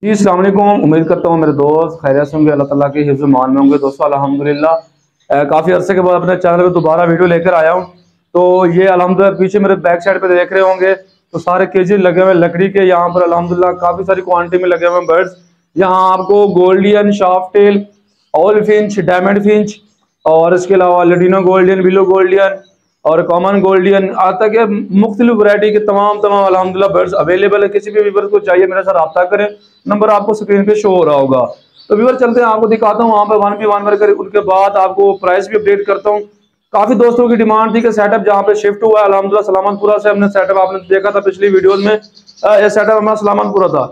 जी अस्सलाम वालेकुम। उम्मीद करता हूँ मेरे दोस्त खैरियत से होंगे, अल्लाह ताला के हिफ्ज़ मान में होंगे। दोस्तों अल्हम्दुलिल्लाह काफ़ी अरसे के बाद अपने चैनल पे दोबारा वीडियो लेकर आया हूँ। तो ये अल्हम्दुलिल्लाह पीछे मेरे बैक साइड पे देख रहे होंगे तो सारे केजेस लगे हुए लकड़ी के। यहाँ पर अल्हम्दुलिल्लाह काफ़ी सारी क्वांटिटी में लगे हुए बर्ड्स। यहाँ आपको Gouldian, shafttail, owl finch, diamond finch और इसके अलावा लटीनो गोल्डियन, बिलो गोल्डियन और कॉमन गोल्डियन आज तक ये मुख्तलिफ वैरायटी के तमाम तमाम अल्हम्दुलिल्लाह बर्ड्स अवेलेबल है। किसी भी व्यूअर को चाहिए मेरे साथ रब्ता करें, नंबर आपको स्क्रीन पे शो हो रहा होगा। तो व्यूअर चलते हैं, आपको दिखाता हूँ वहाँ पे वन बी वन वर्कर, उनके बाद आपको प्राइस भी अपडेट करता हूँ। काफी दोस्तों की डिमांड थी कि सेटअप जहाँ पे शिफ्ट हुआ है अल्हम्दुलिल्लाह सलामतपुरा से हमने सेटअप, आपने देखा था पिछली वीडियोस में, ये सेटअप हमारा सलामतपुरा था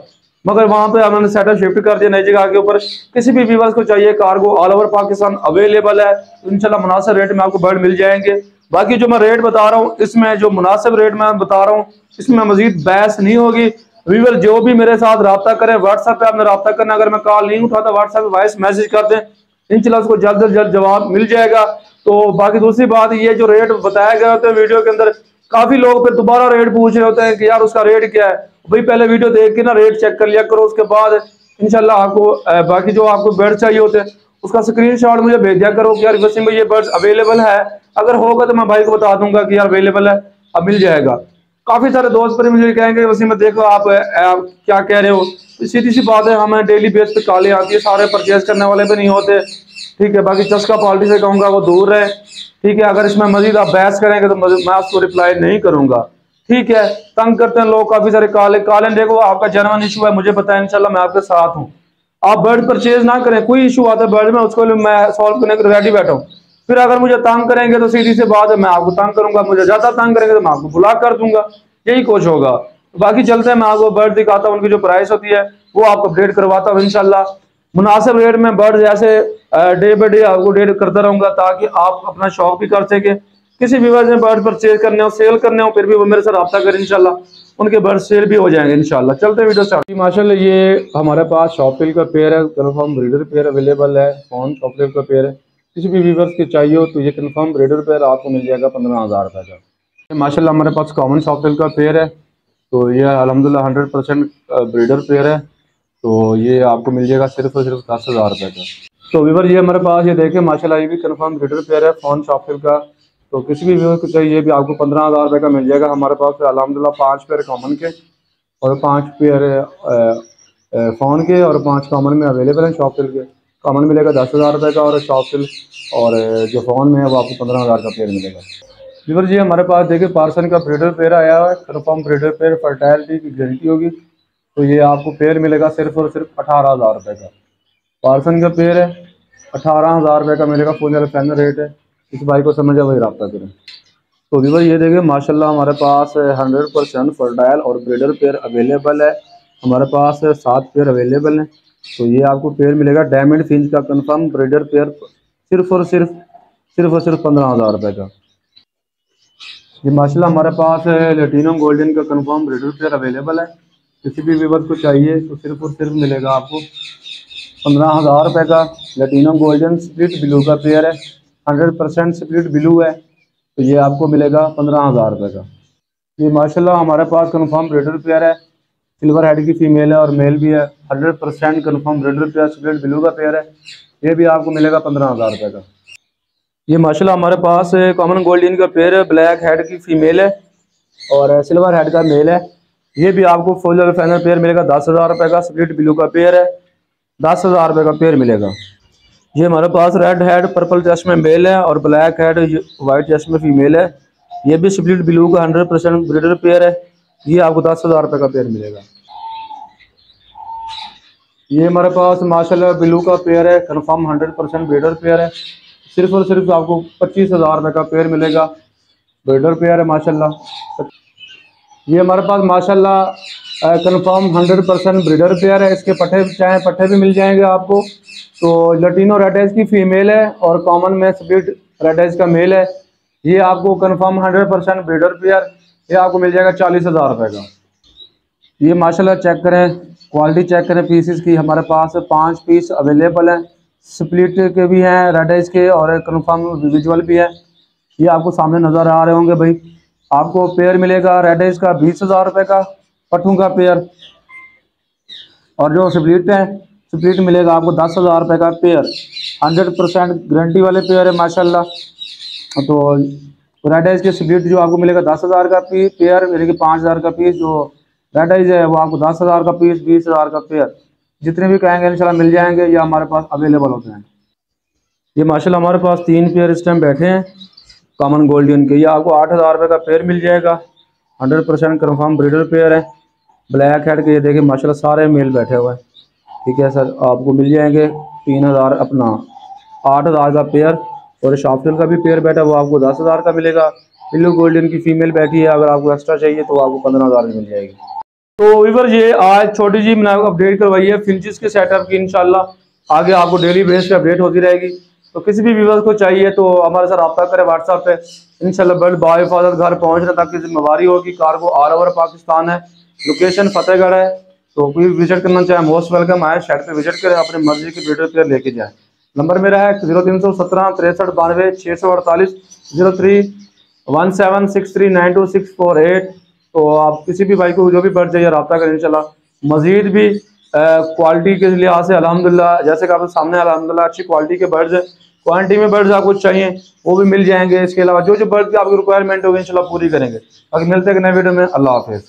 मगर वहां पे हमने सेटअप शिफ्ट कर दिया नई जगह के ऊपर। किसी भी व्यूअर्स को चाहिए cargo all over Pakistan available है, इंशाल्लाह मुनासिब रेट में आपको बर्ड मिल जाएंगे। बाकी जो मैं रेट बता रहा हूँ इसमें जो मुनासिब रेट मैं बता रहा हूँ इसमें मजीद बहस नहीं होगी। व्यूअर जो भी मेरे साथ रब्ता करें व्हाट्सएप पे आपने रब्ता करना, अगर मैं कॉल नहीं उठाता व्हाट्सएप पे वॉइस मैसेज कर दें, इंशाल्लाह उसको जल्द से जल्द जवाब मिल जाएगा। तो बाकी दूसरी बात ये जो रेट बताया गया होता है वीडियो के अंदर, काफी लोग फिर दोबारा रेट पूछ रहे होते हैं कि यार उसका रेट क्या है। भाई पहले वीडियो देख के ना रेट चेक कर लिया करो, उसके बाद इंशाल्लाह आपको बाकी जो आपको बर्ड चाहिए होते हैं उसका स्क्रीनशॉट मुझे भेज दिया करो कि यार वसीम भाई ये बर्ड्स अवेलेबल है। अगर होगा तो मैं भाई को बता दूंगा कि यार अवेलेबल है, अब मिल जाएगा। काफी सारे दोस्त पर मुझे कहेंगे वसीम देखो आप क्या कह रहे हो। सीधी सी बात है, हमें डेली बेस पे कॉलें आती है, सारे परचेज करने वाले पे नहीं होते। ठीक है, बाकी चस्का पार्टी से कहूंगा वो दूर रहे। ठीक है, अगर इसमें मजीद आप बहस करेंगे तो मैं आपको रिप्लाई नहीं करूंगा। ठीक है, तंग करते हैं लोग काफी सारे काले काले। देखो आपका जेन्युइन इशू है, मुझे पता है, इंशाल्लाह मैं आपके साथ हूँ। आप बर्ड परचेज ना करें, कोई इशू आता है बर्ड में उसको मैं सॉल्व करने के रेडी बैठा हूँ। फिर अगर मुझे तंग करेंगे तो सीधी सी बात है मैं आपको तंग करूंगा, मुझे ज्यादा तंग करेंगे तो मैं आपको ब्लॉक कर दूंगा। यही कुछ होगा। बाकी चलते हैं, मैं आपको बर्ड दिखाता हूँ, उनकी जो प्राइस होती है वो आपको अपडेट करवाता हूँ इंशाल्लाह। मुनासिब रेट में बर्ड जैसे डे बाई डे आपको अपडेट करता रहूंगा ताकि आप अपना शौक भी कर सके। किसी भी वजह से बर्ड परचेज करने हो, सेल करने हो, फिर भी वो मेरे साथ रब्ता करें, इंशाल्लाह उनके बर्ड सेल भी हो जाएंगे इंशाल्लाह। चलते हैं वीडियो स्टार्ट। माशाल्लाह ये हमारे पास शॉपटेल का पेयर है, कन्फर्म ब्रीडर पेयर अवेलेबल है। फोन शॉपटेल का पेयर है, किसी भी व्यूवर्स की चाहिए हो तो ये कन्फर्म ब्रीडर पेयर आपको मिल जाएगा 15,000 रुपये का। माशाल्लाह हमारे पास कॉमन शॉपटेल का पेयर है, तो ये अल्हम्दुलिल्लाह 100% ब्रीडर पेयर है। तो ये आपको मिल जाएगा सिर्फ और सिर्फ 10,000 रुपये का। तो व्यूवर ये हमारे पास ये देखें माशाल्लाह ये भी कन्फर्म ब्रीडर पेयर है फोन शॉपटेल का। तो किसी भी व्यूवर को चाहिए भी आपको 15,000 रुपये का मिल जाएगा। हमारे पास अल्हम्दुलिल्लाह 5 पेयर कॉमन के और 5 पेयर फ़ोन के और 5 कॉमन में अवेलेबल है शॉपटेल के। कॉमन मिलेगा 10,000 रुपये का और शॉपटेल और जो फ़ोन में है वो आपको 15,000 का पेयर मिलेगा। व्यूवर जी हमारे पास देखिए पार्सन का ब्रीडर पेयर आया है, कन्फर्म ब्रीडर पेयर, फर्टाइलिटी की गारंटी होगी। तो ये आपको पेयर मिलेगा सिर्फ और सिर्फ 18,000 रुपये का। पार्सन का पेयर है, 18,000 रुपये का मिलेगा, फुल फाइनल रेट है। इस भाई को समझ वही रब्ता करें। तो व्यूवर ये देखिए माशाल्लाह हमारे पास 100% फर्टाइल और ब्रीडर पेयर अवेलेबल है। हमारे पास 7 पेयर अवेलेबल हैं। तो ये आपको पेयर मिलेगा डायमंड फिंच का कन्फर्म ब्रीडर पेयर सिर्फ और सिर्फ 15,000 रुपये का। ये माशाल्लाह हमारे पास लटीनो गोल्डन का कन्फर्म ब्रीडर पेयर अवेलेबल है। किसी भी व्यूवर को चाहिए तो सिर्फ और सिर्फ मिलेगा आपको 15,000 रुपये का। लटीनो गोल्डन स्प्लिट ब्लू का पेयर है, 100% स्प्लिट ब्लू है। तो ये आपको मिलेगा 15,000 रुपये का। ये माशाल्लाह हमारे पास कन्फर्म ब्रीडर पेयर है, सिल्वर हेड की फीमेल है और मेल भी है। 100% confirm breeder pair split blue का पेयर है, ये भी आपको मिलेगा 15,000 रुपये का। ये माशाल्लाह हमारे पास कॉमन गोल्डन का पेयर है, ब्लैक हेड की फीमेल है और सिल्वर हेड का मेल है। ये भी आपको फुल फाइनल पेयर मिलेगा 10,000 रुपये का। स्प्लिट ब्लू का पेयर है, 10,000 रुपये का पेयर मिलेगा। ये हमारे पास रेड हेड पर्पल चेस्ट में मेल है और ब्लैक हेड वाइट चेस्ट में फीमेल है। ये भी स्प्लिट ब्लू का 100% ब्रीडर पेयर है, ये आपको 10,000 रुपये का पेयर मिलेगा। ये हमारे पास माशाल्लाह ब्लू का पेयर है, कन्फर्म 100% ब्रीडर पेयर है। सिर्फ और सिर्फ आपको 25,000 रुपये का पेयर मिलेगा, ब्रीडर पेयर है माशाल्लाह। ये हमारे पास माशाल्लाह कन्फर्म 100% ब्रीडर पेयर है। इसके पट्टे चाहे पट्टे भी मिल जाएंगे आपको। तो लटीनो रेड की फीमेल है और कॉमन में स्प्लिट रेड का मेल है। ये आपको कन्फर्म 100% ब्रीडर पेयर, ये आपको मिल जाएगा 40,000 रुपये का। ये माशाल्लाह चेक करें, क्वालिटी चेक करें पीसेस की। हमारे पास 5 पीस अवेलेबल हैं, स्प्लिट के भी हैं, रेड के और कन्फर्म विजुअल भी है। ये आपको सामने नज़र आ रहे होंगे भाई। आपको पेयर मिलेगा रेड का 20,000 रुपये का, पट्ठों का पेयर। और जो स्प्लिट है, स्प्लिट मिलेगा आपको 10,000 रुपये का पेयर। 100% गारंटी वाले पेयर है माशाल्लाह। तो रेड आइज के स्प्लिट जो आपको मिलेगा 10,000 का पेयर, यानी कि 5,000 का पीस। जो रेड आइज है वो आपको 10,000 का पीस, 20,000 का पेयर, जितने भी कहेंगे इंशाल्लाह मिल जाएंगे, या हमारे पास अवेलेबल होते हैं। ये माशाल्लाह हमारे पास 3 पेयर इस टाइम बैठे हैं कॉमन गोल्डन के। ये आपको 8,000 रुपये का पेयर मिल जाएगा। 100% कन्फर्म ब्रीडर पेयर है, ब्लैक हेड के। ये देखिए माशाल्लाह सारे मेल बैठे हुए हैं। ठीक है सर, आपको मिल जाएंगे 3,000 अपना 8,000 का पेयर। और शाफ्टल का भी पेयर बैठा है वो आपको 10,000 का मिलेगा। पिल्लू गोल्डन की फीमेल बैठी है, अगर आपको एक्स्ट्रा चाहिए तो आपको 15,000 में मिल जाएगी। तो वीवर ये आज छोटी जी मैंने अपडेट करवाई है फिंचेस के सेटअप की। इंशाल्लाह आगे आपको डेली बेस पे अपडेट होती रहेगी। तो किसी भी व्यूवर को चाहिए तो हमारे साथ रब्ता करें व्हाट्सएप पे। इंशाल्लाह बर्ड बाहिफाजत घर पहुँचने तक की जिम्मेवारी होगी। कार्गो ऑल ओवर पाकिस्तान है, लोकेशन फतेहगढ़ है। तो कोई विजिट करना चाहे मोस्ट वेलकम, आए शेड पे विजिट करें, अपनी मर्जी की ब्रीडर पेयर लेके जाए। नंबर मेरा है 0317 63 92 648 03176392 तो आप किसी भी भाई को जो भी बर्ड चाहिए रब्ता करें। इंशाल्लाह मजीद भी क्वालिटी के लिहाज से अल्हम्दुलिल्लाह, जैसे कि आपके सामने अल्हम्दुलिल्लाह अच्छी क्वालिटी के बर्ड्स हैं, क्वांटिटी में बर्ड्स आपको चाहिए वो भी मिल जाएंगे। इसके अलावा जो जो बर्ड की आपकी रिक्वायरमेंट होगी इंशाल्लाह पूरी करेंगे। अगर मिलते हैं नए वीडियो में, अल्लाह हाफिज़।